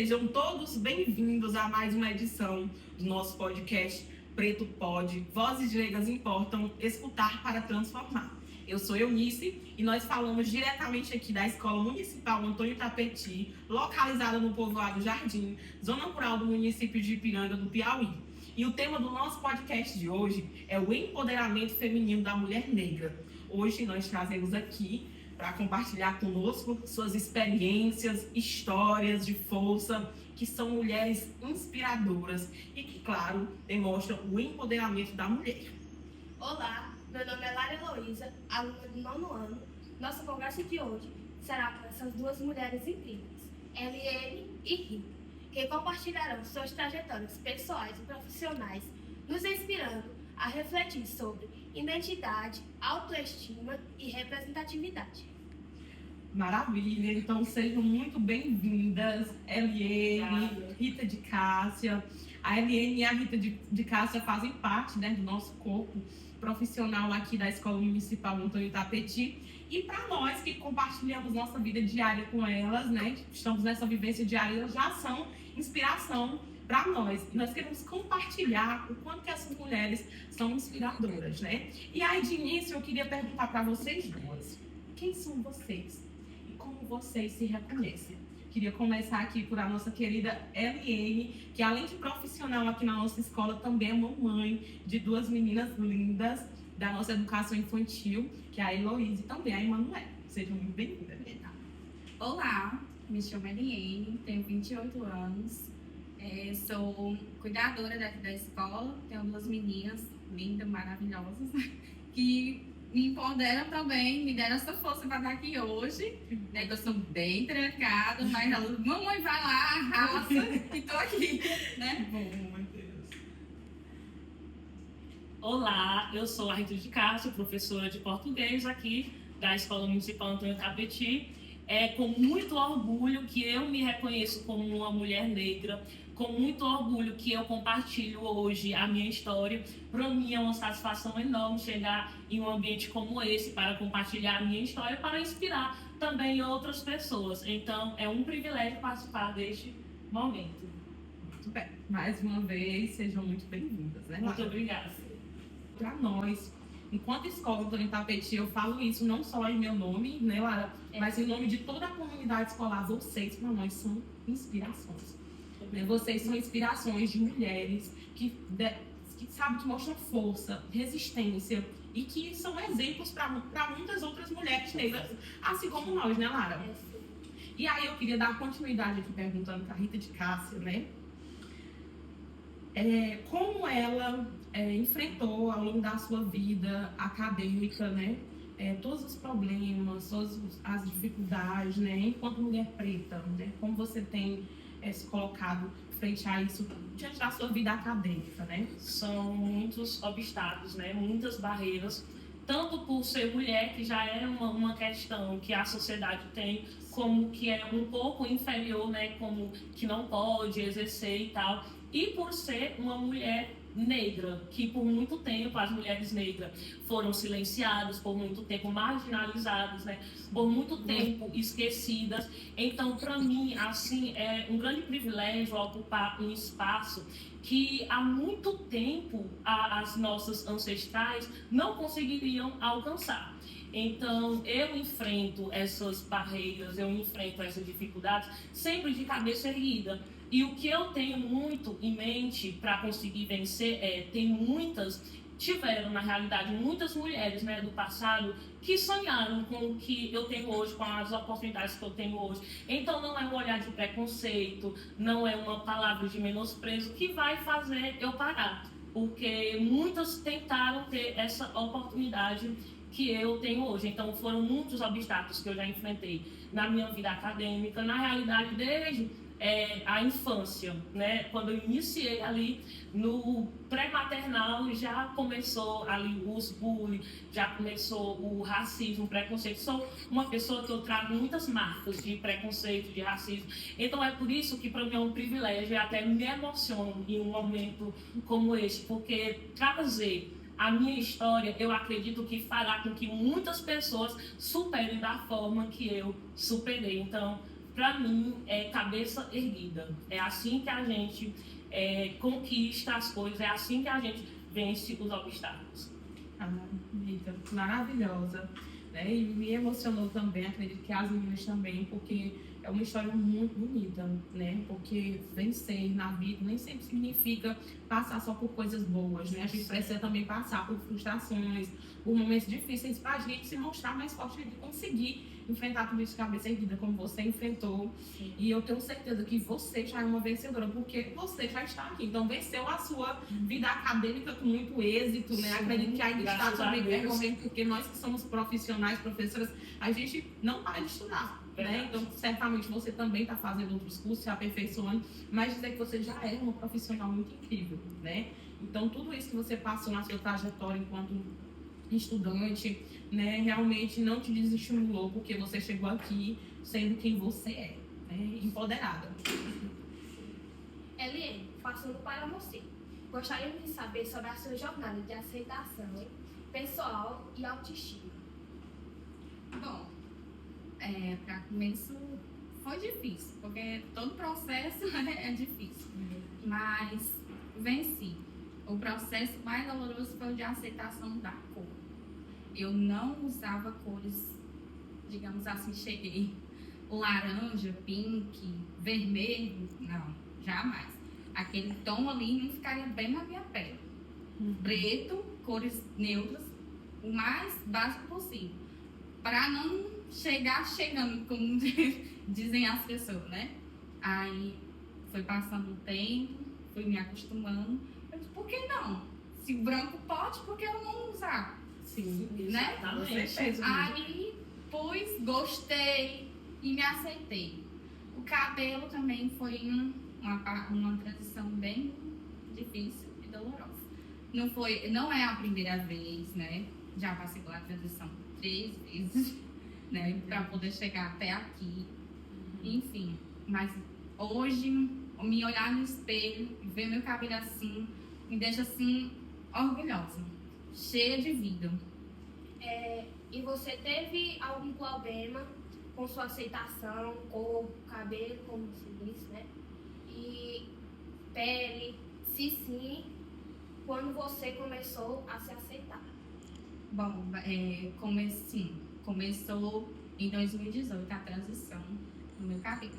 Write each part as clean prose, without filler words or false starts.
sejam todos bem-vindos a mais uma edição do nosso podcast Preto Pode, Vozes Negras Importam, Escutar para Transformar. Eu sou Eunice e nós falamos diretamente aqui da Escola Municipal Antônio Tapeti, localizada no povoado Jardim, zona rural do município de Ipiranga, do Piauí. E o tema do nosso podcast de hoje é o empoderamento feminino da mulher negra. Hoje nós trazemos aqui para compartilhar conosco suas experiências, histórias de força, que são mulheres inspiradoras e que, claro, demonstram o empoderamento da mulher. Olá, meu nome é Lara Heloísa, aluna do 9º ano. Nossa conversa de hoje será com essas duas mulheres incríveis, Eliane e Rita, que compartilharão suas trajetórias pessoais e profissionais, nos inspirando a refletir sobre identidade, autoestima e representatividade. Maravilha, então sejam muito bem-vindas, Eliane, Rita de Cássia. A Eliane e a Rita de Cássia fazem parte, né, do nosso corpo profissional aqui da Escola Municipal Antônio Tapeti. E para nós que compartilhamos nossa vida diária com elas, né, estamos nessa vivência diária, elas já são inspiração para nós. E nós queremos compartilhar o quanto que essas mulheres são inspiradoras, né? E aí, de início, eu queria perguntar para vocês duas: quem são vocês? Como vocês se reconhecem? Queria começar aqui por a nossa querida Eliane, que além de profissional aqui na nossa escola, também é mamãe de duas meninas lindas da nossa educação infantil, que é a Heloísa e também a Emanuele. Sejam muito bem-vindas. Olá, me chamo Eliane, tenho 28 anos, sou cuidadora da escola, tenho duas meninas lindas, maravilhosas, que me empoderam também, me deram essa força para estar aqui hoje, né, que eu sou bem trancada, mas ela, mamãe, vai lá, arrasa, e tô aqui, né? Bom, meu Deus. Olá, eu sou a Rita de Cássia, professora de português aqui da Escola Municipal Antônio Tapeti. É com muito orgulho que eu me reconheço como uma mulher negra, com muito orgulho que eu compartilho hoje a minha história. Para mim é uma satisfação enorme chegar em um ambiente como esse para compartilhar a minha história, para inspirar também outras pessoas. Então é um privilégio participar deste momento. Muito bem. Mais uma vez, sejam muito bem-vindas, né? Muito obrigada. Para nós, enquanto Escola Antônio Tapeti, eu falo isso não só em meu nome, né, Lara, mas em nome de toda a comunidade escolar. Vocês, para nós, são inspirações. Né? Vocês são inspirações de mulheres que sabem, que mostram força, resistência e que são exemplos para muitas outras mulheres negras, assim como nós, né, Lara? E aí eu queria dar continuidade aqui perguntando para a Rita de Cássia, né? Como ela enfrentou ao longo da sua vida acadêmica, né, todos os problemas, todas as dificuldades, né, enquanto mulher preta, né, como você tem se colocado frente a isso diante da sua vida acadêmica, né? São muitos obstáculos, né, muitas barreiras, tanto por ser mulher, que já é uma questão que a sociedade tem, como que é um pouco inferior, né, como que não pode exercer e tal, e por ser uma mulher negra, que por muito tempo as mulheres negras foram silenciadas, por muito tempo marginalizadas, né, por muito tempo esquecidas. Então, para mim, assim, é um grande privilégio ocupar um espaço que há muito tempo as nossas ancestrais não conseguiriam alcançar. Então, eu enfrento essas barreiras, eu enfrento essas dificuldades sempre de cabeça erguida. E o que eu tenho muito em mente para conseguir vencer tiveram, na realidade, muitas mulheres, né, do passado que sonharam com o que eu tenho hoje, com as oportunidades que eu tenho hoje. Então, não é um olhar de preconceito, não é uma palavra de menosprezo que vai fazer eu parar. Porque muitas tentaram ter essa oportunidade que eu tenho hoje. Então, foram muitos obstáculos que eu já enfrentei na minha vida acadêmica, na realidade, desde a infância, né? Quando eu iniciei ali no pré-maternal, já começou ali os bullying, já começou o racismo, o preconceito. Sou uma pessoa que eu trago muitas marcas de preconceito, de racismo. Então é por isso que para mim é um privilégio e até me emociono em um momento como este, porque trazer a minha história, eu acredito que fará com que muitas pessoas superem da forma que eu superei. Então, para mim, é cabeça erguida. É assim que a gente conquista as coisas, é assim que a gente vence os obstáculos. Rita, maravilhosa. Né? E me emocionou também, acredito que as meninas também, porque é uma história muito bonita, né? Porque vencer na vida nem sempre significa passar só por coisas boas, né? A gente precisa também passar por frustrações, por momentos difíceis para a gente se mostrar mais forte e conseguir enfrentar tudo isso de cabeça erguida, como você enfrentou. Sim. E eu tenho certeza que você já é uma vencedora, porque você já está aqui. Então, venceu a sua vida acadêmica com muito êxito, né? Sim. Acredito que ainda está também percorrendo, porque nós que somos profissionais, professoras, a gente não para de estudar. Né? Então, certamente você também está fazendo outros cursos, se aperfeiçoando, mas dizer que você já é uma profissional muito incrível, né? Então, tudo isso que você passou na sua trajetória enquanto estudante, né, realmente não te desestimulou, porque você chegou aqui sendo quem você é, né? Empoderada. Eliane, passando para você, gostaríamos de saber sobre a sua jornada de aceitação pessoal e autoestima. Bom, para começo foi difícil, porque todo processo é difícil, mas venci. O processo mais doloroso foi o de aceitação da cor. Eu não usava cores, digamos assim, cheguei laranja, pink, vermelho, não, jamais. Aquele tom ali não ficaria bem na minha pele. Preto, cores neutras, o mais básico possível, para não chegar chegando, como dizem as pessoas, né? Aí foi passando o tempo, fui me acostumando. Eu disse, por que não? Se o branco pode, por que eu não usar? Sim, né? Exatamente. Aí, pois, gostei e me aceitei. O cabelo também foi uma transição bem difícil e dolorosa. Não é a primeira vez, né? Já passei pela transição 3 vezes, né? Para poder chegar até aqui. Enfim, mas hoje, me olhar no espelho e ver meu cabelo assim, me deixa assim, orgulhosa, cheia de vida. E você teve algum problema com sua aceitação, corpo, cabelo, como você disse, né? E pele, se sim, quando você começou a se aceitar? Bom, começou em 2018 a transição no meu cabelo.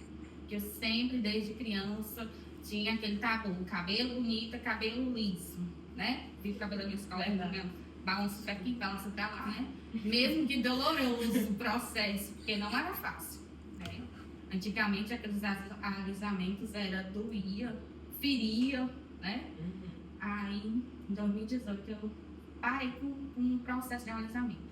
Que eu sempre, desde criança, tinha aquele tabu, cabelo bonito, cabelo liso, né? Vi o cabelo da minha escola, balança pra aqui, balança pra lá, né? Mesmo que doloroso o processo, porque não era fácil, né? Antigamente, aqueles alisamentos doía, feria, né? Aí, em 2018, eu parei com um processo de alisamento.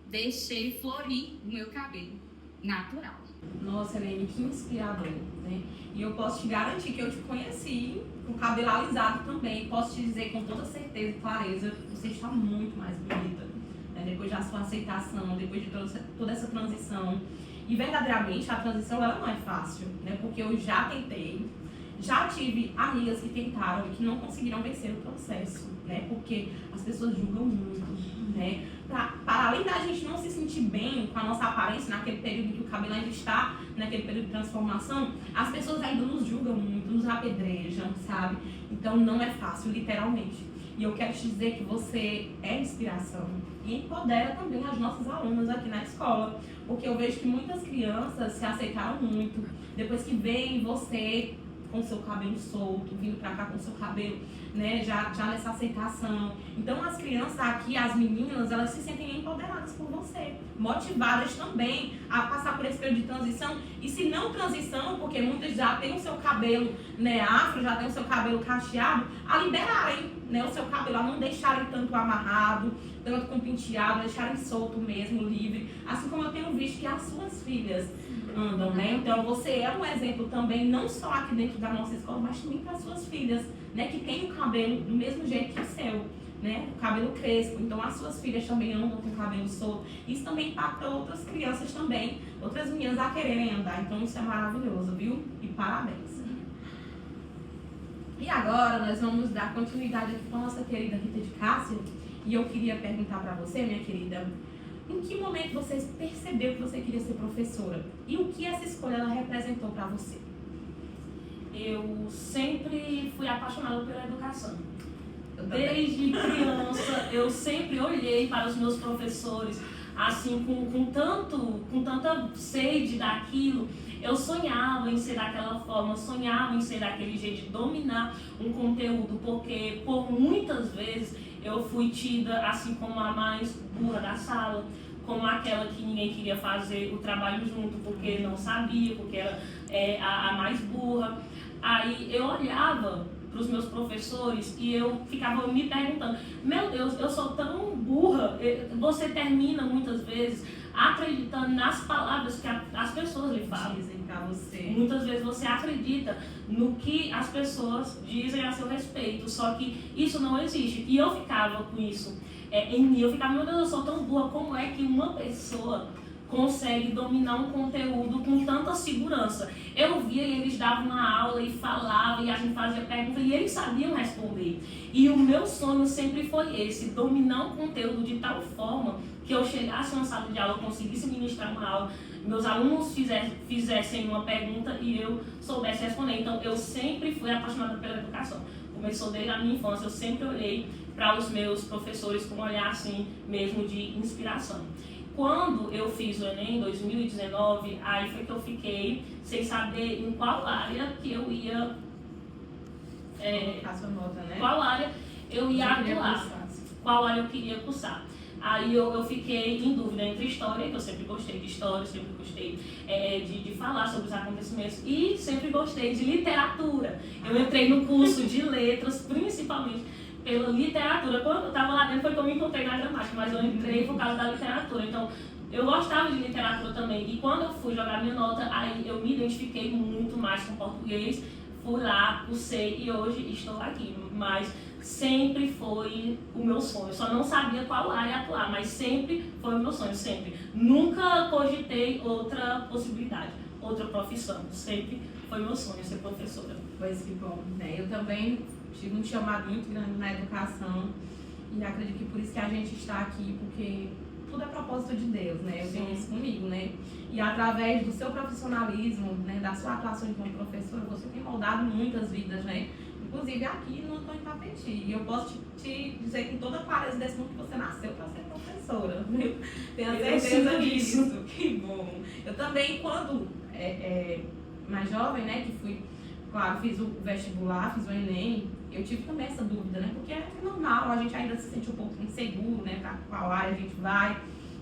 Deixei florir o meu cabelo natural. Nossa, Helene, que inspirador, né? E eu posso te garantir que eu te conheci com o cabelo alisado também. Posso te dizer com toda certeza e clareza que você está muito mais bonita, né? Depois da sua aceitação, depois de toda essa transição. E verdadeiramente a transição ela não é fácil, né? Porque eu já tentei, já tive amigas que tentaram e que não conseguiram vencer o processo, né? Porque as pessoas julgam muito, né? Para além da gente não se sentir bem com a nossa aparência naquele período em que o cabelo ainda está naquele período de transformação, as pessoas ainda nos julgam muito, nos apedrejam, sabe? Então não é fácil, literalmente. E eu quero te dizer que você é inspiração e empodera também as nossas alunas aqui na escola, porque eu vejo que muitas crianças se aceitaram muito depois que veem você com seu cabelo solto, vindo pra cá com seu cabelo, né, já nessa aceitação. Então as crianças aqui, as meninas, elas se sentem empoderadas por você, motivadas também a passar por esse período de transição, e se não transição, porque muitas já têm o seu cabelo, né, afro, já têm o seu cabelo cacheado, a liberarem, né, o seu cabelo, a não deixarem tanto amarrado, tanto com penteado, deixarem solto mesmo, livre, assim como eu tenho visto que as suas filhas andam, né? Então você é um exemplo também, não só aqui dentro da nossa escola, mas também para as suas filhas, né? Que tem o cabelo do mesmo jeito que o seu, né? O cabelo crespo. Então as suas filhas também andam com o cabelo solto. Isso também impacta outras crianças também, outras meninas a quererem andar. Então isso é maravilhoso, viu? E parabéns. E agora nós vamos dar continuidade aqui com a nossa querida Rita de Cássia. E eu queria perguntar para você, minha querida, Em que momento você percebeu que você queria ser professora? E o que essa escolha ela representou para você? Eu sempre fui apaixonada pela educação. Eu também. Desde criança, eu sempre olhei para os meus professores assim com tanta sede daquilo. Eu sonhava em ser daquela forma, sonhava em ser daquele jeito, de dominar um conteúdo, porque por muitas vezes eu fui tida assim como a mais burra da sala, como aquela que ninguém queria fazer o trabalho junto, porque não sabia, porque era a mais burra. Aí eu olhava para os meus professores e eu ficava me perguntando, meu Deus, eu sou tão burra. Você termina muitas vezes acreditando nas palavras que as pessoas lhe falam. Dizem para você. Muitas vezes você acredita no que as pessoas dizem a seu respeito, só que isso não existe. E eu ficava com isso em mim, eu ficava, meu Deus, eu sou tão burra, como é que uma pessoa consegue dominar um conteúdo com tanta segurança? Eu via e eles davam uma aula e falavam, e a gente fazia perguntas, e eles sabiam responder. E o meu sonho sempre foi esse, dominar um conteúdo de tal forma que eu chegasse numa sala de aula, conseguisse ministrar uma aula, meus alunos fizessem uma pergunta e eu soubesse responder. Então, eu sempre fui apaixonada pela educação. Começou desde a minha infância, eu sempre olhei para os meus professores com um olhar assim mesmo de inspiração. Quando eu fiz o Enem em 2019, aí foi que eu fiquei sem saber em qual área que eu ia... A sua nota, né? Qual área eu ia atuar, qual área eu queria cursar. Aí eu fiquei em dúvida entre história, que eu sempre gostei de história, sempre gostei de falar sobre os acontecimentos, e sempre gostei de literatura. Eu entrei no curso de letras, principalmente pela literatura. Quando eu estava lá dentro foi que eu me encontrei na gramática, mas eu entrei por causa da literatura. Então, eu gostava de literatura também. E quando eu fui jogar minha nota, aí eu me identifiquei muito mais com português. Fui lá, cursei e hoje estou aqui. Mas sempre foi o meu sonho. Só não sabia qual área atuar, mas sempre foi o meu sonho, sempre. Nunca cogitei outra possibilidade, outra profissão. Sempre foi meu sonho ser professora. Pois que bom, né? Eu também tive um chamado muito grande na educação e acredito que por isso que a gente está aqui, porque tudo é propósito de Deus, né? Eu tenho isso comigo, né? E através do seu profissionalismo, né, da sua atuação enquanto professora, você tem moldado muitas vidas, né? Inclusive aqui no Antônio Tapeti. E eu posso te dizer com toda a clareza desse mundo que você nasceu para ser professora, viu? Tenho certeza disso. Que bom. Eu também, quando mais jovem, né, que fui, claro, fiz o vestibular, fiz o Enem, eu tive também essa dúvida, né? Porque é normal, a gente ainda se sente um pouco inseguro, né? Para qual área a gente vai.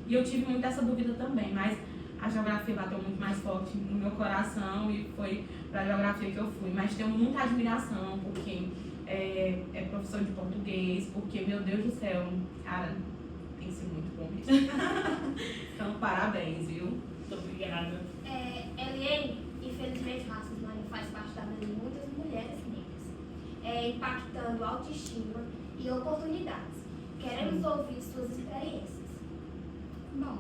E eu tive muito essa dúvida também, mas a geografia bateu muito mais forte no meu coração e foi para a geografia que eu fui. Mas tenho muita admiração por quem é professor de português, porque, meu Deus do céu, cara, tem que ser muito bom mesmo. Então, parabéns, viu? Muito obrigada. Eliane, infelizmente, o racismo ainda faz parte da vida de muitas mulheres negras, impactando autoestima e oportunidades. Queremos ouvir suas experiências. Bom,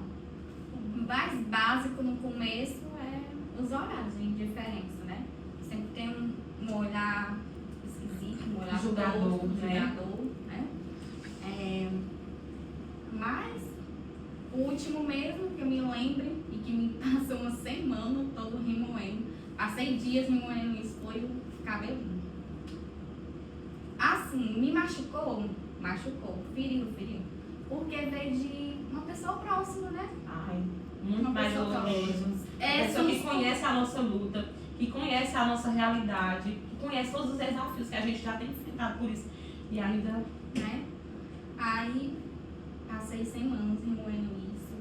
o mais básico no começo é os horários de diferença, né? Sempre tem um olhar esquisito, um olhar Julgador, torto, né? julgador, né? Mas o último mesmo que eu me lembre e que me passou uma semana todo remoendo, passei dias remoendo isso, foi o cabelinho. Assim, me machucou, feriu, porque veio de uma pessoa próxima, né? Ai, muito Uma mais pessoa doloroso. Pessoa que conhece a nossa luta, que conhece a nossa realidade, que conhece todos os desafios que a gente já tem enfrentado por isso. E ainda, Né? Aí passei semanas remoendo isso,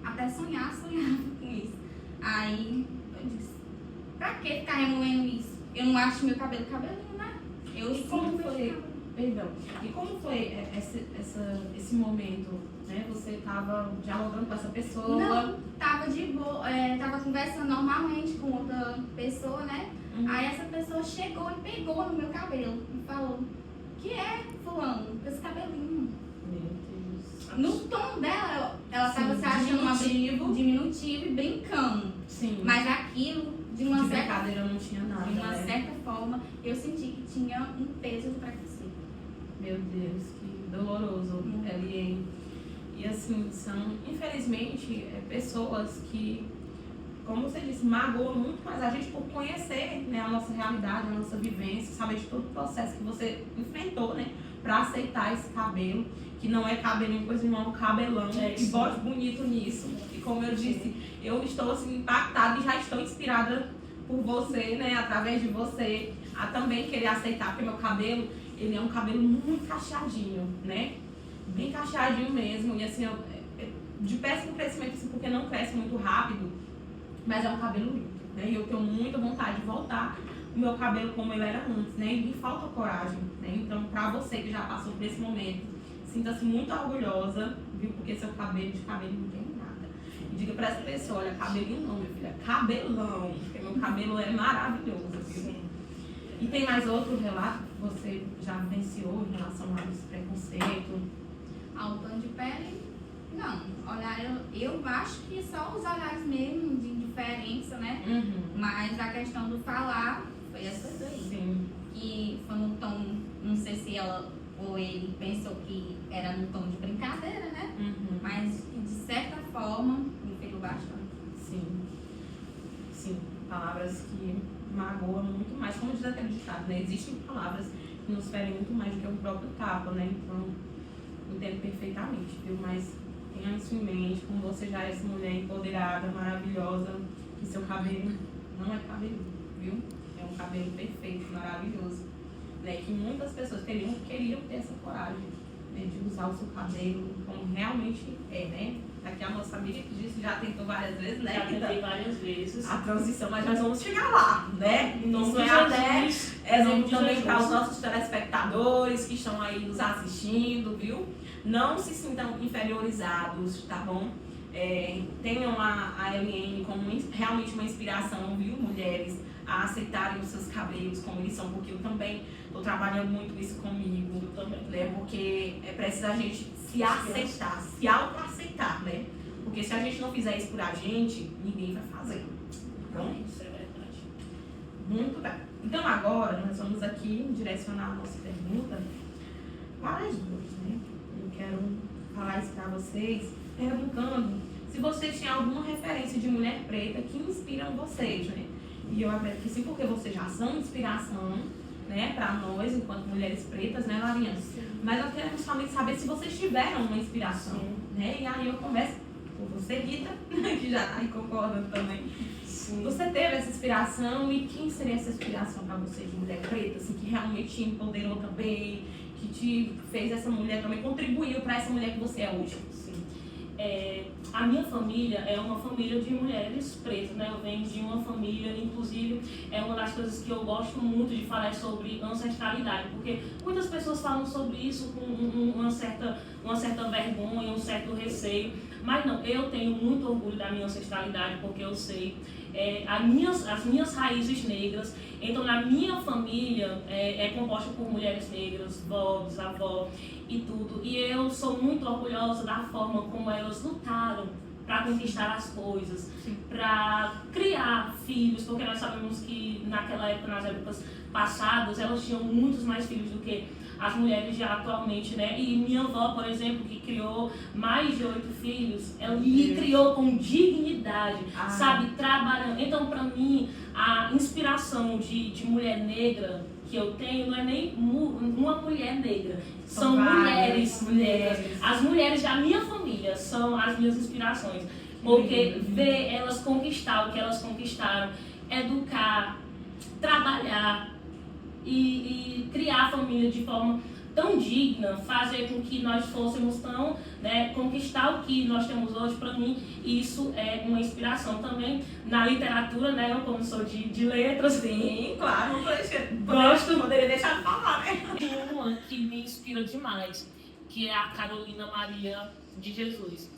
até sonhava com isso. Aí eu disse, pra que ficar remoendo isso? Eu não acho meu cabelinho, né? Eu E como sempre foi? ficava. Perdão. E como foi esse momento, né? Você estava dialogando com essa pessoa? Não, tava de boa, tava conversando normalmente com outra pessoa, né? Uhum. Aí essa pessoa chegou e pegou no meu cabelo e falou, que é fulano, com esse cabelinho. Meu Deus. No tom dela, ela Sim, tava se achando diminutivo. diminutivo e brincando. Sim. Mas aquilo, de uma de certa brincadeira não tinha nada, De uma né? certa forma, eu senti que tinha um peso de preconceito. Meu Deus, que doloroso, Eliane. E E assim, são, infelizmente, pessoas que, como você disse, magoam muito mais a gente por conhecer, né, a nossa realidade, a nossa vivência, saber de todo o processo que você enfrentou, né, para aceitar esse cabelo, que não é cabelinho, coisa não é um cabelão, e bote bonito nisso. E como eu disse, eu estou assim, impactada e já estou inspirada por você, né, através de você, a também querer aceitar, porque meu cabelo, ele é um cabelo muito cacheadinho, né, bem cacheadinho mesmo, e assim, de péssimo crescimento, assim, porque não cresce muito rápido, mas é um cabelo lindo, né, e eu tenho muita vontade de voltar o meu cabelo como ele era antes, né, e me falta coragem, né, então pra você que já passou por esse momento, sinta-se muito orgulhosa, viu, porque seu cabelo, de cabelo não tem nada, e diga pra essa pessoa, olha, cabelinho não, minha filha, cabelão, porque meu cabelo é maravilhoso, viu. Sim. E tem mais outro relato que você já vivenciou em relação a esse preconceito? Ao tom de pele, não. Olhar, eu acho que só os olhares mesmo de indiferença, né? Mas a questão do falar foi essa daí. Sim. Que foi num tom, não sei se ela ou ele pensou que era num tom de brincadeira, né? Mas de certa forma me feriu bastante. Sim. Sim. Palavras que magoam muito mais, como diz aquele ditado, né? Existem palavras que nos ferem muito mais do que o próprio tapa, né? Então, entendo perfeitamente, viu? Mas tenha isso em mente, como você já é essa mulher empoderada, maravilhosa, que seu cabelo não é cabelo, viu? É um cabelo perfeito, maravilhoso, né? Que muitas pessoas queriam ter essa coragem, né? De usar o seu cabelo como realmente é, né? Aqui a nossa amiga que disse já tentou várias vezes, né? Já tentei várias vezes. A transição, mas nós vamos chegar lá, né? Então, Isso é até exemplo também para os nossos telespectadores que estão aí nos assistindo, viu? Não se sintam inferiorizados, tá bom? Tenham a LN como realmente uma inspiração, viu, mulheres, a aceitarem os seus cabelos como eles são, porque eu também estou trabalhando muito isso comigo, né? Porque é preciso a gente se aceitar, se auto-aceitar, né? Porque se a gente não fizer isso por a gente, ninguém vai fazer. Então, Isso é verdade. muito bem. Então agora nós vamos aqui direcionar a nossa pergunta para as duas, né? Eu quero falar isso para vocês, perguntando se vocês têm alguma referência de mulher preta que inspiram vocês, né? E eu acredito que sim, porque vocês já são inspiração, né, para nós, enquanto mulheres pretas, né, Larinha? Mas nós queremos somente saber se vocês tiveram uma inspiração, né? E aí eu começo por você, Rita, que já está aí concordando também. Sim. Você teve essa inspiração e quem seria essa inspiração para você de mulher preta, assim, que realmente te empoderou também, que te fez essa mulher também, contribuiu para essa mulher que você é hoje? Sim. A minha família é uma família de mulheres pretas, né? Eu venho de uma família, inclusive, é uma das coisas que eu gosto muito de falar sobre ancestralidade, porque muitas pessoas falam sobre isso com uma certa vergonha, um certo receio, mas não, eu tenho muito orgulho da minha ancestralidade, porque eu sei as minhas raízes negras. Então, na minha família é composta por mulheres negras, vó, bisavó e tudo. E eu sou muito orgulhosa da forma como elas lutaram para conquistar as coisas, para criar filhos, porque nós sabemos que naquela época, nas épocas passadas, elas tinham muitos mais filhos do que as mulheres já atualmente, né? E minha avó, por exemplo, que criou mais de 8 filhos, ela me criou com dignidade, sabe? Trabalhando. Então, para mim, a inspiração de mulher negra que eu tenho não é nem uma mulher negra, são mulheres. As mulheres da minha família são as minhas inspirações, porque ver elas conquistar o que elas conquistaram, educar, trabalhar e criar a família de forma tão digna, fazer com que nós fôssemos tão, né, conquistar o que nós temos hoje. Para mim, isso é uma inspiração também na literatura, né? Eu, como sou de letras, sim, claro, gosto, poderia deixar de falar, né? Tem uma que me inspira demais, que é a Carolina Maria de Jesus.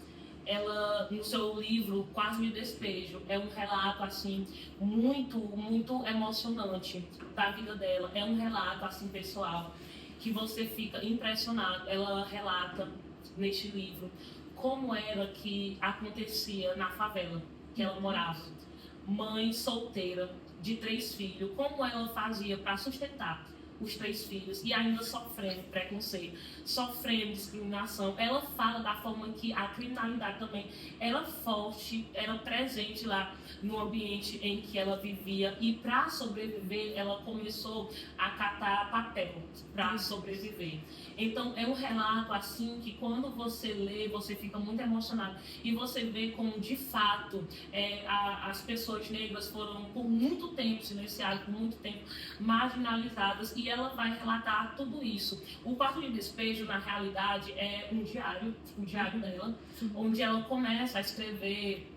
Ela, no seu livro Quase Me Despejo, é um relato assim muito, muito emocionante da vida dela. É um relato assim pessoal que você fica impressionado. Ela relata neste livro como era que acontecia na favela que ela morava. Mãe solteira de 3 filhos, como ela fazia para sustentar os 3 filhos e ainda sofrendo preconceito, sofrendo discriminação. Ela fala da forma que a criminalidade também era forte, era presente lá no ambiente em que ela vivia, e para sobreviver ela começou a catar papel para sobreviver. Então é um relato assim que quando você lê, você fica muito emocionado e você vê como de fato as pessoas negras foram por muito tempo silenciadas, por muito tempo marginalizadas, e ela vai relatar tudo isso. O Quarto de Despejo, na realidade, é um diário, o diário dela, onde ela começa a escrever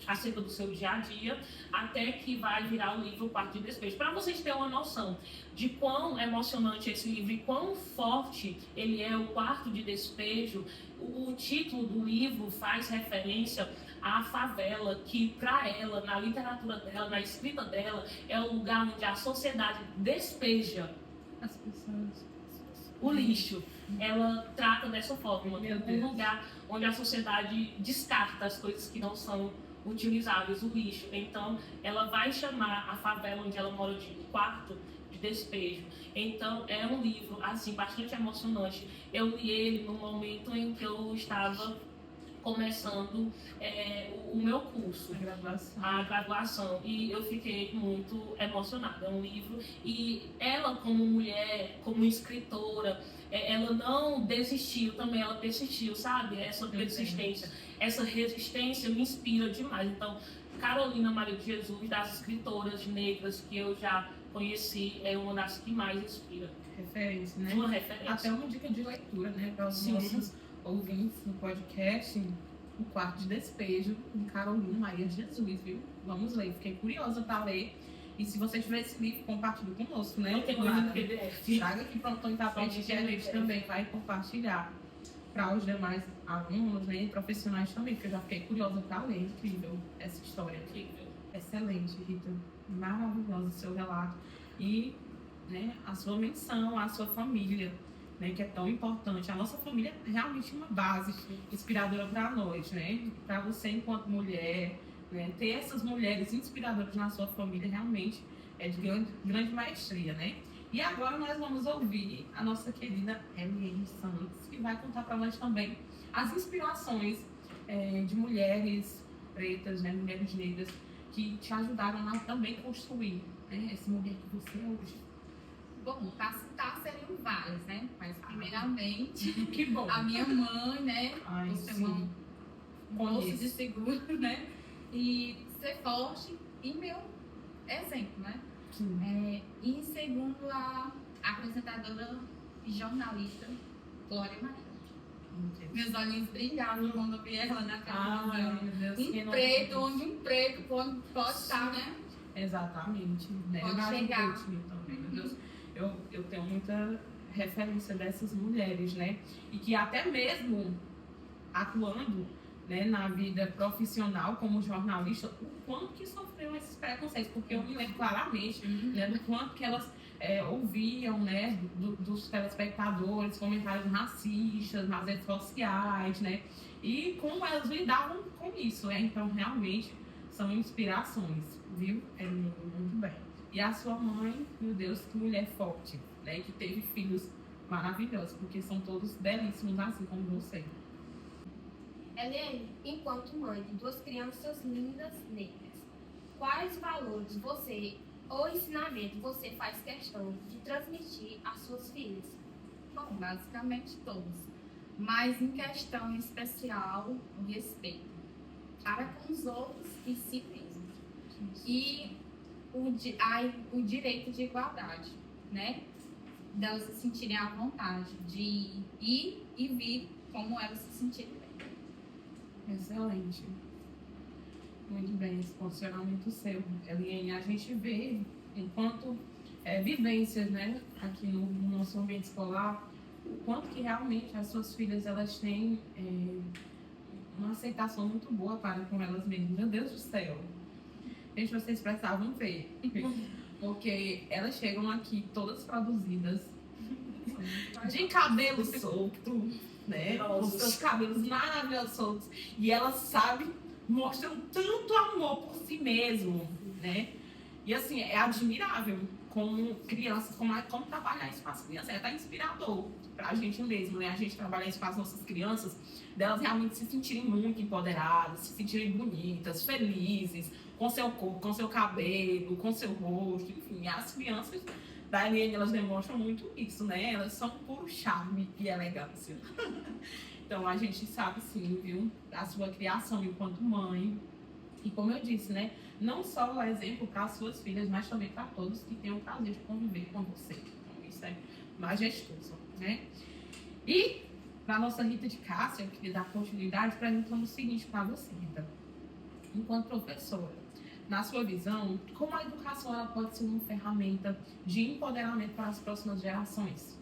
acerca do seu dia a dia, até que vai virar o livro Quarto de Despejo. Para vocês terem uma noção de quão emocionante esse livro e quão forte ele é, o Quarto de Despejo, o título do livro faz referência à favela, que para ela, na literatura dela, na escrita dela, é o lugar onde a sociedade despeja As pessoas. o lixo. Ela trata dessa forma, um lugar onde a sociedade descarta as coisas que não são utilizáveis, o lixo. Então, ela vai chamar a favela onde ela mora de Quarto de Despejo. Então, é um livro, assim, bastante emocionante. Eu li ele no momento em que eu estava começando o meu curso, a graduação, e eu fiquei muito emocionada. É um livro, e ela como mulher, como escritora, ela não desistiu também, ela persistiu, sabe? Essa persistência, essa resistência me inspira demais. Então, Carolina Maria de Jesus, das escritoras negras que eu já conheci, é uma das que mais inspira. Referência, né? Uma referência. Até uma dica de leitura, né? Para os nossos ouvintes no podcast, O Quarto de Despejo, de Carolina Maria de Jesus, viu? Vamos ler. Fiquei curiosa para ler. E se você tiver esse livro, compartilhe conosco, né? Eu tenho um PDF. Traga aqui para o Plantão em Tapete, que a gente também vai compartilhar para os demais alunos, né? E profissionais também, porque eu já fiquei curiosa para ler. Incrível essa história. Incrível. Excelente, Rita. Maravilhoso o seu relato. E, né, a sua menção à sua família, né, que é tão importante. A nossa família é realmente uma base inspiradora para nós, né? Para você, enquanto mulher, né, ter essas mulheres inspiradoras na sua família realmente é de grande maestria, né? E agora nós vamos ouvir a nossa querida Eliane Santos, que vai contar para nós também as inspirações de mulheres pretas, né, mulheres negras, que te ajudaram a também construir, né, essa mulher que você é hoje. Bom, para citar seriam várias, né? Mas primeiramente, Que bom. a minha mãe, né? Ai, Você é sim. um bolso de seguro, né? E ser forte e meu exemplo, né? Sim. E em segundo, a apresentadora e jornalista Glória Maria. Meus olhinhos brilhavam quando eu vi ela na televisão. Meu Deus. Onde um preto pode estar, né? Exatamente. Né? Pode Eu chegar. também, meu Deus. Eu tenho muita referência dessas mulheres, né? E que até mesmo atuando, né, na vida profissional como jornalista, o quanto que sofreu esses preconceitos, porque eu me lembro claramente, né, do quanto que elas ouviam, né, dos telespectadores, comentários racistas nas redes sociais, né, e como elas lidavam com isso, né? Então realmente são inspirações, viu? Muito bem. E a sua mãe, meu Deus, que mulher forte, né, que teve filhos maravilhosos, porque são todos belíssimos, assim como você. Eliane, enquanto mãe de 2 crianças lindas negras, quais valores ou ensinamento você faz questão de transmitir às suas filhas? Bom, basicamente todos. Mas em questão especial, o respeito para com os outros e si mesmo. E o direito de igualdade, né? Delas se sentirem à vontade de ir e vir como elas se sentirem bem. Excelente. Muito bem, esse posicionamento seu, Eliane. A gente vê, enquanto vivências, né, aqui no nosso ambiente escolar, o quanto que realmente as suas filhas elas têm uma aceitação muito boa para com elas mesmas. Meu Deus do céu. Gente, vocês precisavam ver. Porque elas chegam aqui todas produzidas, de cabelo solto, né? Com seus cabelos maravilhosos soltos. E elas sabem, mostram tanto amor por si mesmo, né? E assim, é admirável com crianças, como trabalhar isso com as crianças. É até inspirador para a gente mesmo, né? A gente trabalhar isso com as nossas crianças, delas realmente se sentirem muito empoderadas, se sentirem bonitas, felizes, com seu corpo, com seu cabelo, com seu rosto, enfim. As crianças da Eliane, elas demonstram muito isso, né? Elas são puro charme e elegância. Então, a gente sabe sim, viu? Da sua criação enquanto mãe. E como eu disse, né? Não só o exemplo para as suas filhas, mas também para todos que tenham o prazer de conviver com você. Então, isso é majestoso, né? E, para a nossa Rita de Cássia, eu queria dar continuidade perguntando o seguinte para você, Rita. Enquanto professora, na sua visão, como a educação ela pode ser uma ferramenta de empoderamento para as próximas gerações?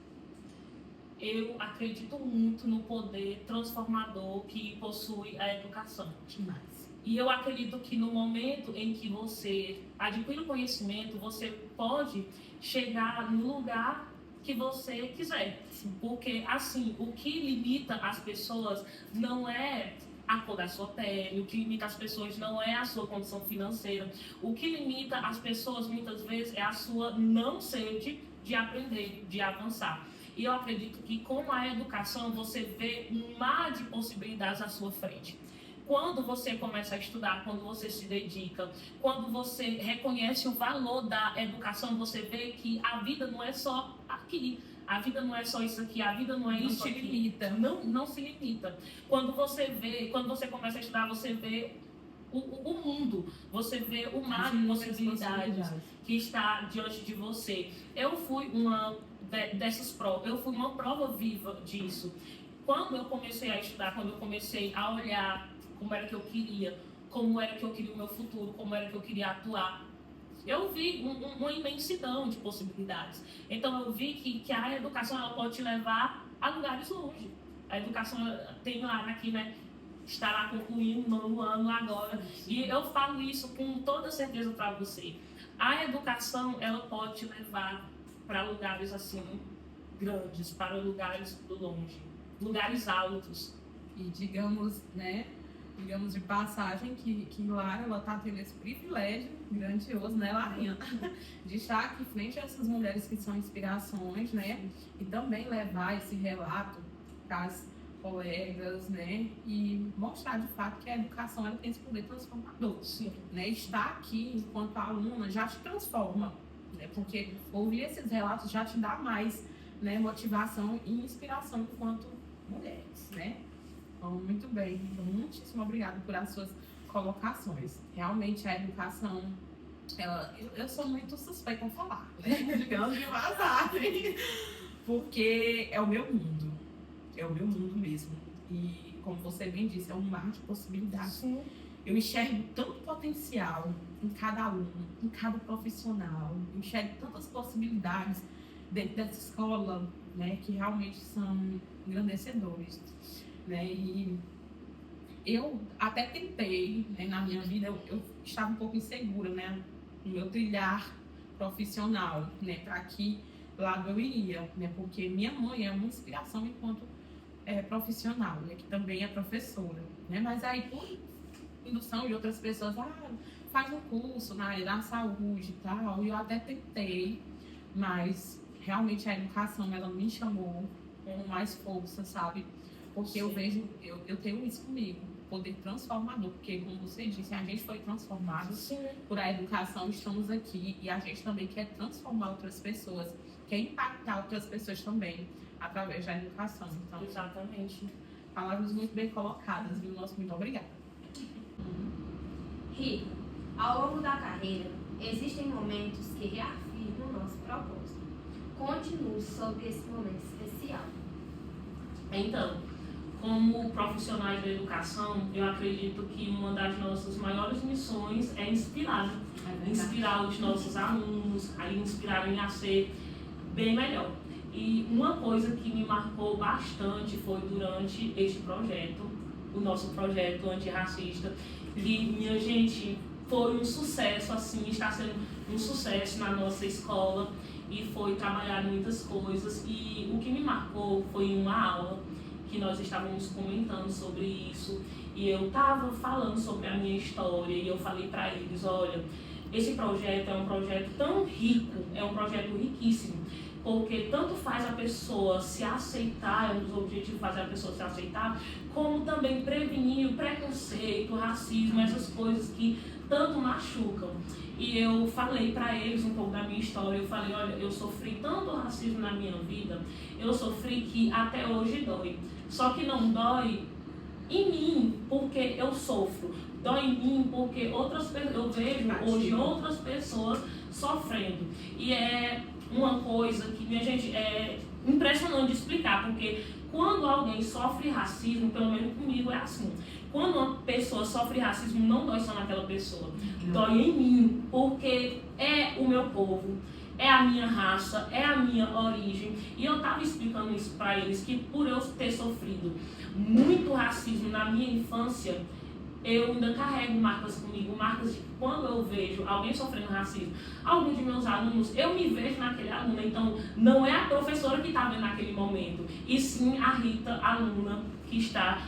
Eu acredito muito no poder transformador que possui a educação. Demais. E eu acredito que no momento em que você adquire o conhecimento, você pode chegar no lugar que você quiser. Porque, assim, o que limita as pessoas não é a cor da sua pele, o que limita as pessoas não é a sua condição financeira. O que limita as pessoas, muitas vezes, é a sua não sede de aprender, de avançar. E eu acredito que com a educação você vê um mar de possibilidades à sua frente. Quando você começa a estudar, quando você se dedica, quando você reconhece o valor da educação, você vê que a vida não é só aqui. A vida não é só isso aqui, a vida não é isso aqui. Não se limita. Não se limita. Quando você começa a estudar, você vê o mundo, você vê o mar de possibilidades que está diante de você. Eu fui uma dessas provas, eu fui uma prova viva disso. Quando eu comecei a estudar, quando eu comecei a olhar como era que eu queria, como era que eu queria o meu futuro, como era que eu queria atuar, eu vi uma imensidão de possibilidades. Então eu vi que a educação ela pode te levar a lugares longe. A educação tem lá aqui, né? Estará concluindo o 9º ano agora. E eu falo isso com toda certeza para você. A educação ela pode te levar para lugares assim grandes, para lugares longe, lugares altos. E digamos, né? Digamos de passagem que Lara, ela tá tendo esse privilégio grandioso, né, Larinha? De estar aqui frente a essas mulheres que são inspirações, né? E também levar esse relato para as colegas, né? E mostrar de fato que a educação ela tem esse poder transformador. Sim. Né? Estar aqui enquanto aluna já te transforma, né? Porque ouvir esses relatos já te dá mais, né, motivação e inspiração enquanto mulheres, né? Então, muito bem. Muitíssimo obrigada por as suas colocações. Realmente, a educação, eu sou muito suspeita em falar, né? Digamos de passagem. Porque é o meu mundo. É o meu mundo mesmo. E, como você bem disse, é um mar de possibilidades. Sim. Eu enxergo tanto potencial em cada aluno, em cada profissional. Eu enxergo tantas possibilidades dentro dessa escola, né, que realmente são engrandecedores. Né? E eu até tentei, né, na minha vida, eu estava um pouco insegura, né, no meu trilhar profissional, né, para que lado eu iria, né, porque minha mãe é uma inspiração enquanto profissional, né, que também é professora, né, mas aí por indução de outras pessoas, faz um curso na área da saúde e tal, e eu até tentei, mas realmente a educação, ela me chamou com mais força, sabe? Porque eu vejo, eu tenho isso comigo, poder transformador, porque como você disse, a gente foi transformado por a educação, estamos aqui e a gente também quer transformar outras pessoas, quer impactar outras pessoas também através da educação. Então, exatamente. Palavras muito bem colocadas, viu? Nosso muito obrigada. Rita, ao longo da carreira, existem momentos que reafirmam o nosso propósito. Conte-nos sobre esse momento especial. Então, como profissionais da educação, eu acredito que uma das nossas maiores missões é inspirar. Inspirar os nossos alunos, a inspirarem a ser bem melhor. E uma coisa que me marcou bastante foi durante este projeto, o nosso projeto antirracista, que, minha gente, foi um sucesso, assim, está sendo um sucesso na nossa escola e foi trabalhar muitas coisas. E o que me marcou foi uma aula que nós estávamos comentando sobre isso e eu estava falando sobre a minha história e eu falei para eles, olha, esse projeto é um projeto tão rico, é um projeto riquíssimo, porque tanto faz a pessoa se aceitar, é um dos objetivos fazer a pessoa se aceitar, como também prevenir o preconceito, o racismo, essas coisas que tanto machucam. E eu falei para eles um pouco da minha história, eu falei, olha, eu sofri tanto racismo na minha vida, eu sofri que até hoje dói. Só que não dói em mim porque eu sofro, dói em mim porque eu vejo hoje outras pessoas sofrendo. E é uma coisa que, minha gente, é impressionante de explicar, porque quando alguém sofre racismo, pelo menos comigo é assim, quando uma pessoa sofre racismo, não dói só naquela pessoa, dói em mim, porque é o meu povo, é a minha raça, é a minha origem. E eu estava explicando isso para eles, que por eu ter sofrido muito racismo na minha infância, eu ainda carrego marcas comigo, marcas de quando eu vejo alguém sofrendo racismo, algum de meus alunos, eu me vejo naquele aluno. Então, não é a professora que está vendo naquele momento, e sim a Rita, aluna, que está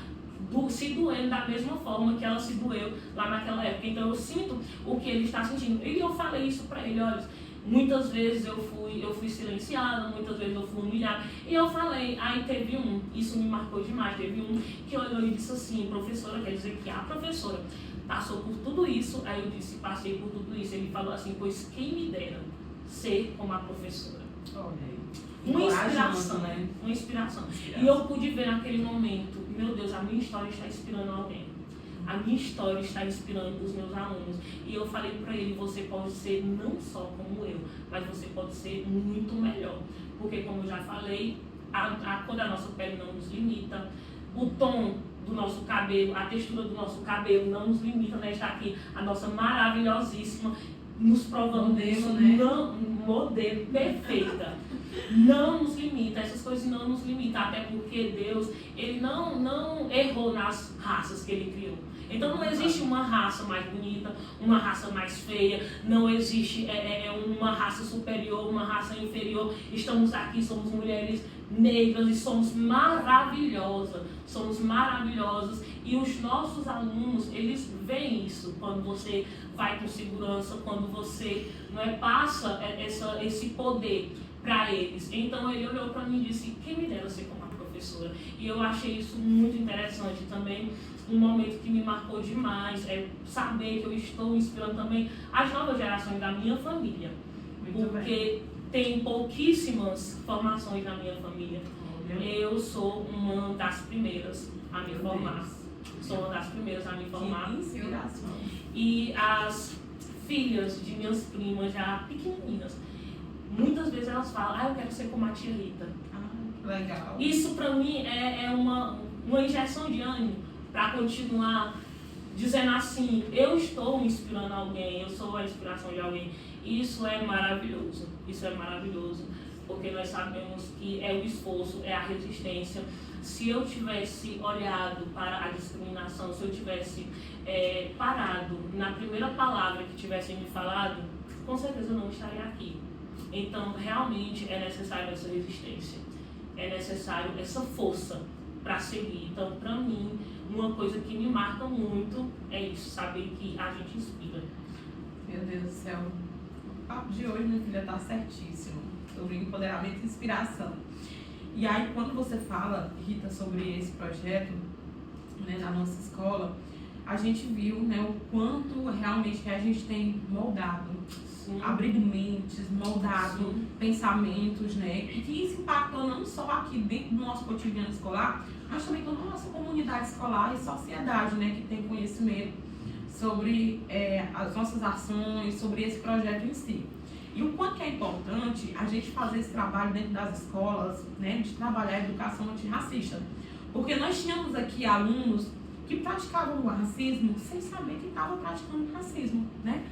se doendo da mesma forma que ela se doeu lá naquela época. Então, eu sinto o que ele está sentindo. E eu falei isso para ele, olha, muitas vezes eu fui silenciada, muitas vezes eu fui humilhada. E eu falei, aí teve isso me marcou demais, teve um que olhou e disse assim, professora, quer dizer que a professora passou por tudo isso. Aí eu disse, passei por tudo isso. Ele falou assim, pois quem me dera ser como a professora. Uma inspiração, né? Uma inspiração. E eu pude ver naquele momento, meu Deus, a minha história está inspirando alguém. A minha história está inspirando os meus alunos. E eu falei para ele, você pode ser não só como eu, mas você pode ser muito melhor. Porque, como eu já falei, a cor da nossa pele não nos limita, o tom do nosso cabelo, a textura do nosso cabelo não nos limita, né? Está aqui a nossa maravilhosíssima, nos provando modelo, né? Modelo perfeita. Não nos limita, essas coisas não nos limitam, até porque Deus, ele não errou nas raças que ele criou. Então não existe uma raça mais bonita, uma raça mais feia, não existe uma raça superior, uma raça inferior. Estamos aqui, somos mulheres negras e somos maravilhosas, e os nossos alunos, eles veem isso quando você vai com segurança, quando você passa esse poder para eles. Então ele olhou para mim e disse, quem me dera ser como a professora. E eu achei isso muito interessante também. Um momento que me marcou demais é saber que eu estou inspirando também as novas gerações da minha família. Porque tem pouquíssimas formações na minha família. Eu sou uma das primeiras a me formar. Sou uma das primeiras a me formar. Que inspiração. E as filhas de minhas primas, já pequenininhas, muitas vezes elas falam, eu quero ser como a tia Rita. Legal. Isso para mim é uma injeção de ânimo para continuar dizendo assim, eu estou inspirando alguém, eu sou a inspiração de alguém. Isso é maravilhoso, porque nós sabemos que é o esforço, é a resistência. Se eu tivesse olhado para a discriminação, se eu tivesse parado na primeira palavra que tivessem me falado, com certeza eu não estaria aqui. Então, realmente é necessário essa resistência, é necessário essa força para seguir. Então, para mim, uma coisa que me marca muito é isso, saber que a gente inspira. Meu Deus do céu, o papo de hoje, minha filha, está certíssimo, sobre empoderamento e inspiração. E aí, quando você fala, Rita, sobre esse projeto, né, na nossa escola, a gente viu, né, o quanto realmente que a gente tem moldado, abrido mentes, moldado pensamentos, né? E que isso impactou não só aqui dentro do nosso cotidiano escolar, mas também toda a nossa comunidade escolar e sociedade, né? Que tem conhecimento sobre as nossas ações, sobre esse projeto em si. E o quanto que é importante a gente fazer esse trabalho dentro das escolas, né? De trabalhar a educação antirracista. Porque nós tínhamos aqui alunos que praticavam o racismo sem saber que estavam praticando racismo, né?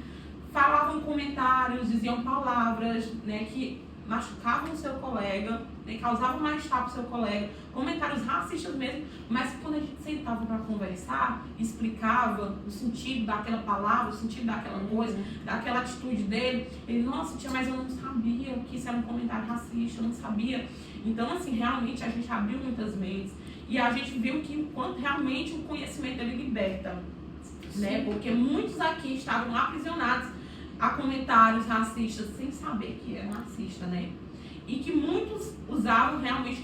Falavam comentários, diziam palavras, né, que machucavam o seu colega, né, causavam mal-estar para o seu colega, comentários racistas mesmo, mas quando a gente sentava para conversar, explicava o sentido daquela palavra, o sentido daquela coisa, daquela atitude dele, ele, nossa, tia, mas eu não sabia que isso era um comentário racista, eu não sabia. Então, assim, realmente a gente abriu muitas mentes e a gente viu que quanto realmente o conhecimento ele liberta, né, porque muitos aqui estavam aprisionados a comentários racistas sem saber que é racista, né? E que muitos usavam realmente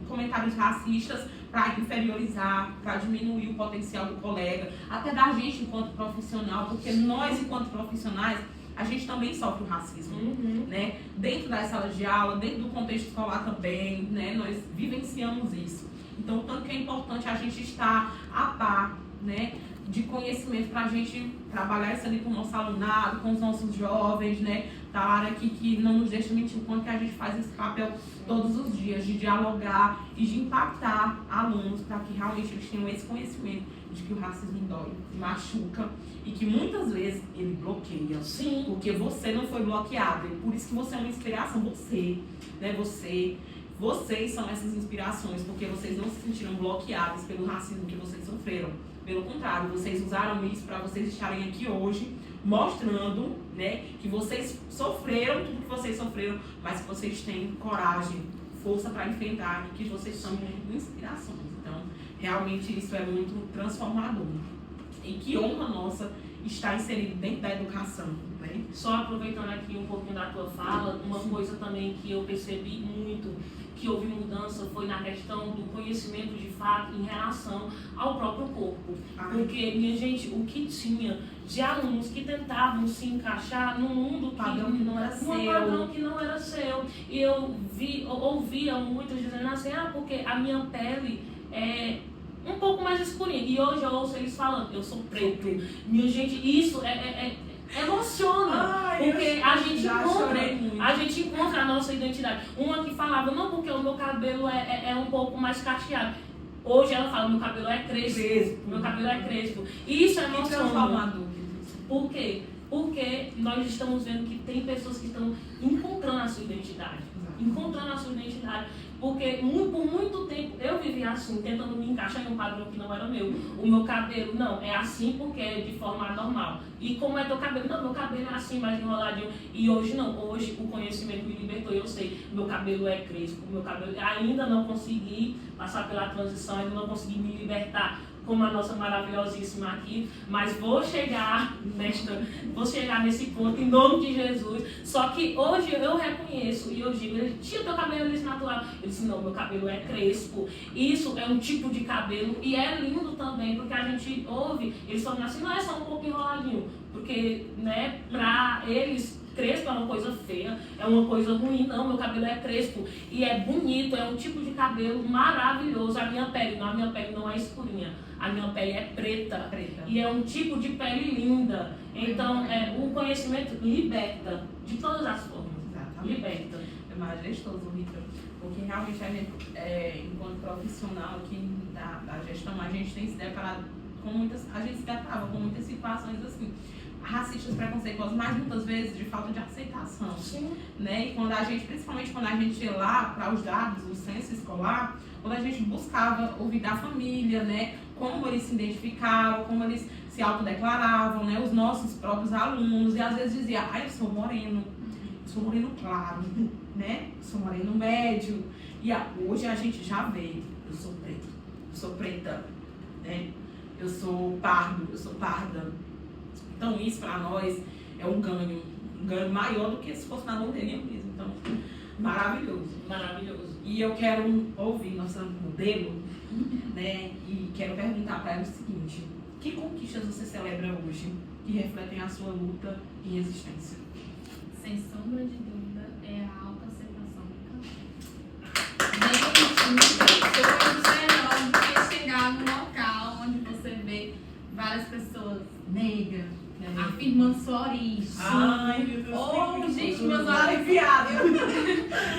comentários racistas para inferiorizar, para diminuir o potencial do colega, até da gente enquanto profissional, porque nós, enquanto profissionais, a gente também sofre o racismo, né? Dentro das salas de aula, dentro do contexto escolar também, né? Nós vivenciamos isso. Então, tanto que é importante a gente estar a par, né, de conhecimento para a gente trabalhar isso ali com o nosso alunado, com os nossos jovens, né, da área aqui que não nos deixa mentir o quanto que a gente faz esse papel todos os dias, de dialogar e de impactar alunos para que realmente eles tenham esse conhecimento de que o racismo dói, machuca e que muitas vezes ele bloqueia. Sim. Porque você não foi bloqueado, e por isso que você é uma inspiração, você, né, vocês são essas inspirações, porque vocês não se sentiram bloqueados pelo racismo que vocês sofreram. Pelo contrário, vocês usaram isso para vocês estarem aqui hoje, mostrando, né, que vocês sofreram tudo que vocês sofreram, mas que vocês têm coragem, força para enfrentar e que vocês são inspirações. Então, realmente isso é muito transformador. E que honra nossa estar inserido dentro da educação, né? Só aproveitando aqui um pouquinho da tua fala, uma coisa também que eu percebi muito, que houve mudança, foi na questão do conhecimento de fato em relação ao próprio corpo. Porque, minha gente, o que tinha de alunos que tentavam se encaixar num mundo Padrão que não era seu. padrão que não era seu. E eu ouvia muitos dizendo assim, porque a minha pele é um pouco mais escurinha. E hoje eu ouço eles falando, eu sou preto. Minha gente, isso emociona. Porque a gente encontra a nossa identidade. Uma que falava, não, porque o meu cabelo é um pouco mais cacheado. Hoje ela fala, meu cabelo é crespo. Meu cabelo é crespo. E isso é emocionante. Por quê? Porque nós estamos vendo que tem pessoas que estão encontrando a sua identidade. Porque por muito tempo eu vivia assim, tentando me encaixar em um padrão que não era meu. O meu cabelo, não, é assim porque é de forma normal. E como é teu cabelo? Não, meu cabelo é assim, mais enroladinho. E hoje não, hoje o conhecimento me libertou. Eu sei, meu cabelo é crespo, meu cabelo... Ainda não consegui passar pela transição, ainda não consegui me libertar como a nossa maravilhosíssima aqui, mas vou chegar nesse ponto em nome de Jesus. Só que hoje eu reconheço e eu digo, tia, teu cabelo é liso natural. Ele disse, não, meu cabelo é crespo. Isso é um tipo de cabelo e é lindo também, porque a gente ouve, eles falam assim, não é só um pouco enroladinho, porque, né, pra eles crespo é uma coisa feia, é uma coisa ruim. Não, meu cabelo é crespo e é bonito, é um tipo de cabelo maravilhoso. A minha pele não é escurinha, a minha pele é preta. E é um tipo de pele linda. Então, o conhecimento liberta de todas as formas. Exatamente. Liberta. É majestoso, Rita, porque realmente a gente, enquanto profissional aqui da gestão, a gente tem se deparado com muitas situações assim, racistas, preconceituosas, mas muitas vezes de falta de aceitação. Sim. Né? E quando a gente, principalmente quando a gente ia lá para os dados do censo escolar, quando a gente buscava ouvir da família, né, como eles se identificavam, como eles se autodeclaravam, né, os nossos próprios alunos, e às vezes dizia, eu sou moreno claro, né, sou moreno médio, e hoje a gente já vê, eu sou preto, eu sou preta, né, eu sou pardo, eu sou parda. Então isso para nós é um ganho maior do que se fosse na loteria mesmo. Então, maravilhoso. E eu quero ouvir nossa modelo, né? E quero perguntar para ela o seguinte: que conquistas você celebra hoje que refletem a sua luta e resistência? Sem sombra de dúvida, é a autoaceitação do campo. Gente, melhor do que chegar num local onde você vê várias pessoas negras afirmando sua origem. Ai, meu Deus. Gente, meus olhos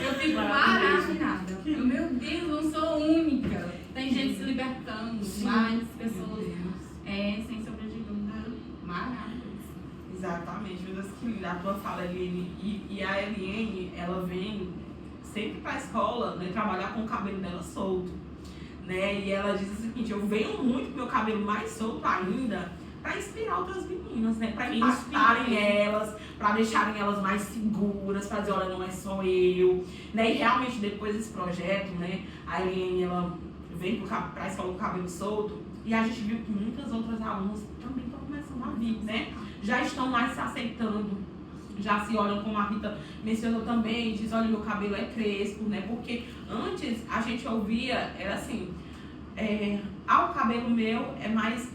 eu fico maravilhada. Meu Deus, não sou única. Tem gente se libertando, mais pessoas. Sem sombra de dúvida, maravilhoso. Exatamente, meu Deus, que linda a tua fala, Eliane. E a Eliane, ela vem sempre pra escola, né, trabalhar com o cabelo dela solto, né? E ela diz o seguinte: eu venho muito com meu cabelo mais solto ainda, para inspirar outras meninas, né? Para impactarem elas, para deixarem elas mais seguras, para dizer, olha, não é só eu, né? E realmente depois desse projeto, né, a Eliane, ela vem para a escola com o cabelo solto, e a gente viu que muitas outras alunas também estão começando a vir, né? Já estão mais se aceitando, já se olham, como a Rita mencionou também, diz, olha, meu cabelo é crespo, né? Porque antes a gente ouvia, era assim, o cabelo meu é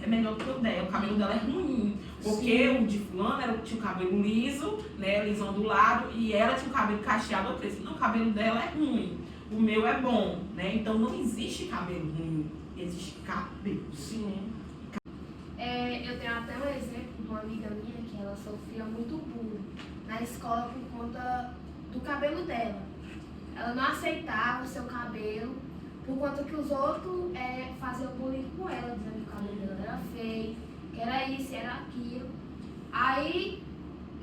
melhor que o dela, o cabelo dela é ruim. Porque o de fulano tinha o cabelo liso, né, lisão do lado, e ela tinha o cabelo cacheado ou crespo. Não, o cabelo dela é ruim, o meu é bom, né? Então não existe cabelo ruim, existe cabelo. Sim. Eu tenho até um exemplo de uma amiga minha que ela sofria muito bullying na escola por conta do cabelo dela. Ela não aceitava o seu cabelo por conta que os outros faziam bullying com ela, dizendo que o cabelo dela era feio, que era isso, era aquilo. Aí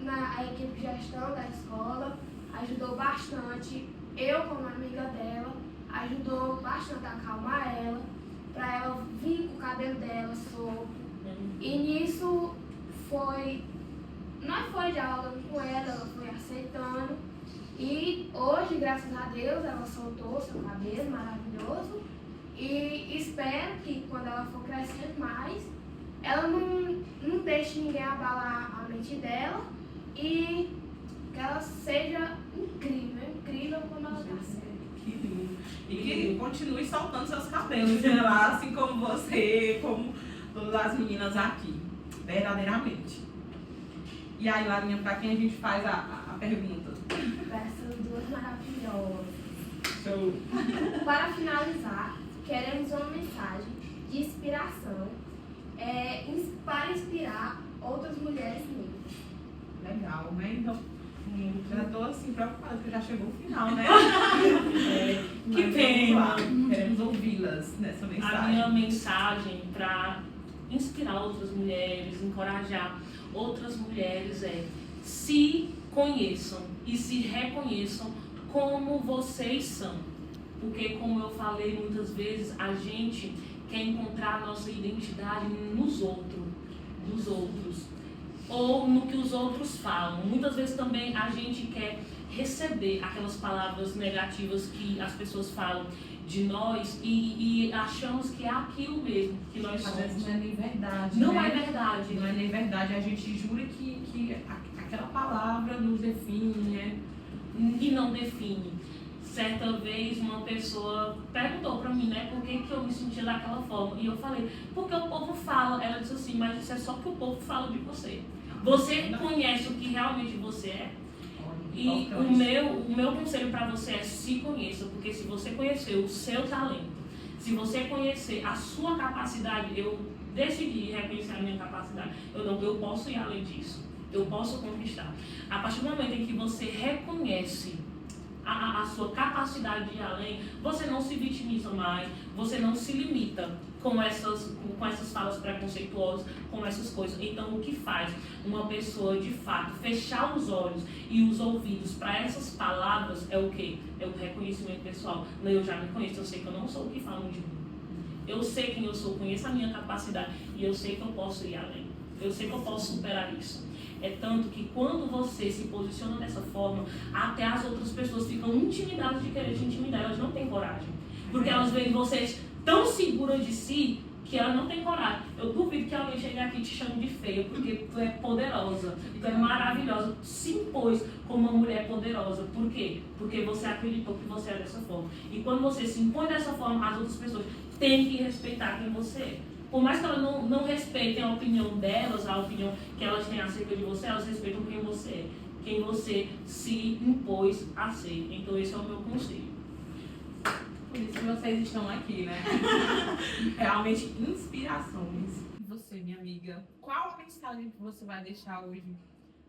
a equipe de gestão da escola ajudou bastante. Eu, como amiga dela, ajudou bastante a acalmar ela, para ela vir com o cabelo dela solto. E nisso nós foi dialogando com ela foi aceitando. E hoje, graças a Deus, ela soltou seu cabelo maravilhoso. E espero que quando ela for crescendo mais, ela não deixe ninguém abalar a mente dela e que ela seja incrível como ela está sendo. Que lindo. E que continue soltando seus cabelos, né, lá, assim como você, como todas as meninas aqui, verdadeiramente. E aí, Larinha, para quem a gente faz a pergunta? Para essas duas maravilhosas. Show. Para finalizar, queremos uma mensagem de inspiração para inspirar outras mulheres negras. Legal, né? Então, já estou assim preocupada, porque já chegou o final, né? Que pena. Queremos ouvi-las nessa mensagem. A minha mensagem para inspirar outras mulheres, encorajar outras mulheres se conheçam e se reconheçam como vocês são. Porque, como eu falei muitas vezes, a gente quer encontrar a nossa identidade nos outros, ou no que os outros falam. Muitas vezes também a gente quer receber aquelas palavras negativas que as pessoas falam de nós e achamos que é aquilo mesmo que nós somos. Às vezes não é nem verdade. Não né? é verdade. Não é nem verdade. A gente jura que aquela palavra nos define, né? E não define. Certa vez uma pessoa perguntou pra mim, né, por que eu me sentia daquela forma. E eu falei, porque o povo fala. Ela disse assim, mas isso é só que o povo fala de você. Você conhece o que realmente você é? E o meu conselho para você é se conheça, porque se você conhecer o seu talento, se você conhecer a sua capacidade, eu decidi reconhecer a minha capacidade. Eu posso ir além disso. Eu posso conquistar. A partir do momento em que você reconhece a sua capacidade de ir além, você não se vitimiza mais, você não se limita com essas falas preconceituosas, com essas coisas. Então, o que faz uma pessoa, de fato, fechar os olhos e os ouvidos para essas palavras é o quê? É o reconhecimento pessoal. Eu já me conheço, eu sei que eu não sou o que falam de mim. Eu sei quem eu sou, conheço a minha capacidade e eu sei que eu posso ir além. Eu sei que eu posso superar isso. É tanto que quando você se posiciona dessa forma, até as outras pessoas ficam intimidadas de querer te intimidar. Elas não têm coragem. Porque elas veem vocês tão seguras de si que elas não têm coragem. Eu duvido que alguém chegue aqui e te chame de feia, porque tu é poderosa, tu é maravilhosa. Tu se impôs como uma mulher poderosa. Por quê? Porque você acreditou que você é dessa forma. E quando você se impõe dessa forma, as outras pessoas têm que respeitar quem você é. Por mais que elas não respeitem a opinião delas, a opinião que elas têm acerca de você, elas respeitam quem você é, quem você se impôs a ser. Então esse é o meu conselho. Por isso que vocês estão aqui, né? Realmente inspirações. E você, minha amiga, qual a mensagem que você vai deixar hoje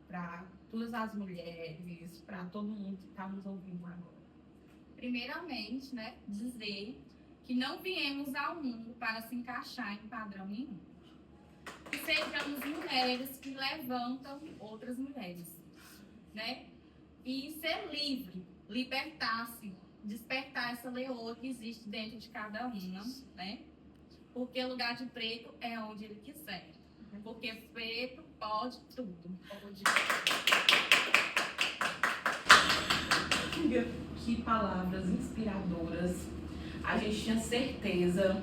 para todas as mulheres, para todo mundo que está nos ouvindo agora? Primeiramente, né, dizer que não viemos ao mundo para se encaixar em padrão nenhum. Que sejamos mulheres que levantam outras mulheres, né? E ser livre, libertar-se, despertar essa leoa que existe dentro de cada uma, né? Porque o lugar de preto é onde ele quiser. Porque preto pode tudo. Pode. Que palavras inspiradoras. A gente tinha certeza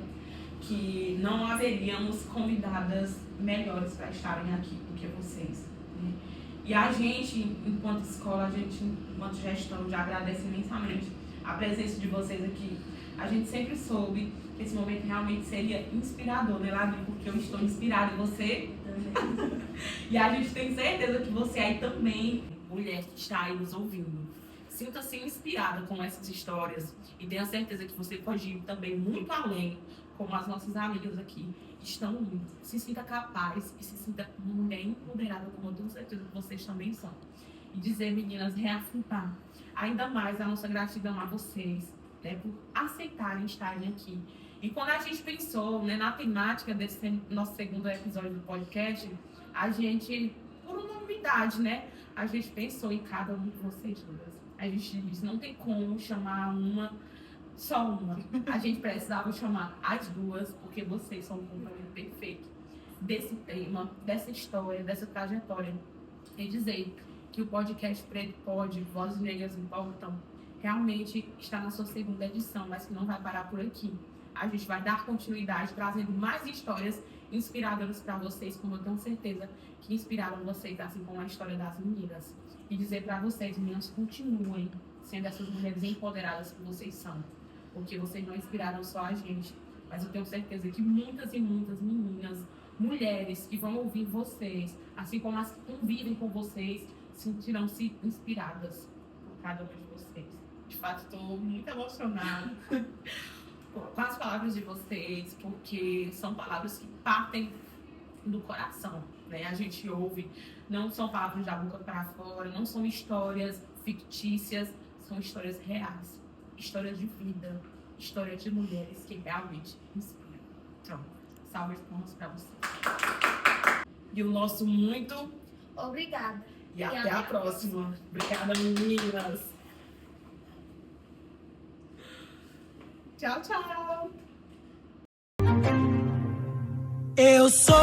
que não haveríamos convidadas melhores para estarem aqui do que vocês, né? E a gente, enquanto escola, a gente, enquanto gestão, já agradece imensamente a presença de vocês aqui. A gente sempre soube que esse momento realmente seria inspirador, né, Lavinha? Porque eu estou inspirada em você. E a gente tem certeza que você aí também, mulher que está aí nos ouvindo, sinta-se inspirada com essas histórias e tenha certeza que você pode ir também muito além, como as nossas amigas aqui estão indo. Se sinta capaz e se sinta uma mulher empoderada, como eu tenho certeza que vocês também são. E dizer, meninas, reafirmar ainda mais a nossa gratidão a vocês, né, por aceitarem estarem aqui. E quando a gente pensou, né, na temática desse nosso segundo episódio do podcast, a gente, por unanimidade, né, a gente pensou em cada uma de vocês duas. A gente disse, não tem como chamar só uma. A gente precisava chamar as duas, porque vocês são um complemento perfeito desse tema, dessa história, dessa trajetória. E dizer que o podcast Preto Pode, Vozes Negras Importam, realmente está na sua segunda edição, mas que não vai parar por aqui. A gente vai dar continuidade, trazendo mais histórias inspiradoras para vocês, como eu tenho certeza que inspiraram vocês, assim como a história das meninas. E dizer para vocês, meninas, continuem sendo essas mulheres empoderadas que vocês são. Porque vocês não inspiraram só a gente, mas eu tenho certeza que muitas e muitas meninas, mulheres que vão ouvir vocês, assim como as que convivem com vocês, sentirão-se inspiradas por cada uma de vocês. De fato, estou muito emocionada com as palavras de vocês, porque são palavras que partem do coração, né? A gente ouve, não são palavras da boca para fora, não são histórias fictícias, são histórias reais. História de vida, história de mulheres que realmente inspiram. Então, salve de palmas para você. E o nosso muito Obrigada. e até a próxima. Obrigada, meninas. Tchau, tchau. Eu sou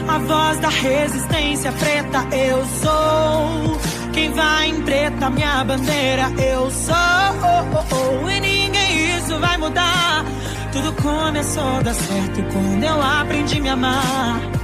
a voz da resistência preta. Eu sou quem vai em preta, minha bandeira. Eu sou, e ninguém isso vai mudar. Tudo começou a dar certo quando eu aprendi a me amar.